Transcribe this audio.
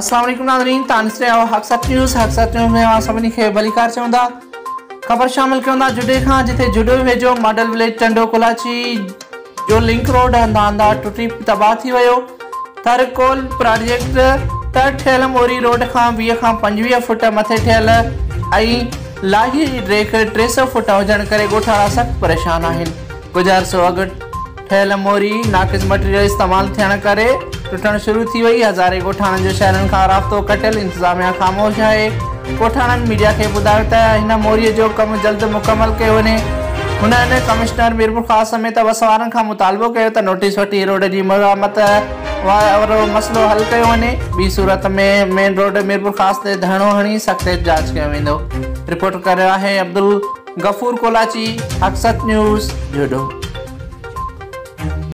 अस्सलाम वालेकुम नाज़रीन, तानिस रहिया हक़सत न्यूज़ में सभिनी खे भलीकार चवंदा। ख़बर शामिल कयूं था जुडे खां, जिथे जुडे वेझो मॉडल विलेज टंडो कोलाची जो लिंक रोड हंधा हंधा टुटी तबाह थी वियो। थरकोल प्रोजेक्ट तर ठहियल मोरी रोड खां 20 खां 25 फुट मथे ठहियल ऐं लाही रेख 300 फुट हुजण करे ॻोठाणा सख़्त परेशान आहिनि। गुज़ार सौ अॻु ठहियल मोरी नाक़िस मटीरियल इस्तेमालु थियण करे टुटण शुरू थी वई। हज़ारे ॻोठाणनि जो शहरनि खां राब्तो कटियल, इंतज़ामिया ख़ामोश आहे। ॻोठाणनि मीडिया खे ॿुधायो त हिन मोरीअ जो कमु जल्द मुकमल कयो वञे। हुननि कमिश्नर मीरपुर ख़ास समेत बस वारनि खां मुतालबो कयो त नोटिस वठी रोड जी मरम्मत वारो मसइलो हल कयो वञे। ॿी सूरत में मेन रोड मीरपुर ख़ास ते धरणो हणी सख़्त एहतजाज कयो वेंदो। रिपोर्ट करे आहे अब्दुल गफूर कोलाची, हक़सत न्यूज़ जुडो।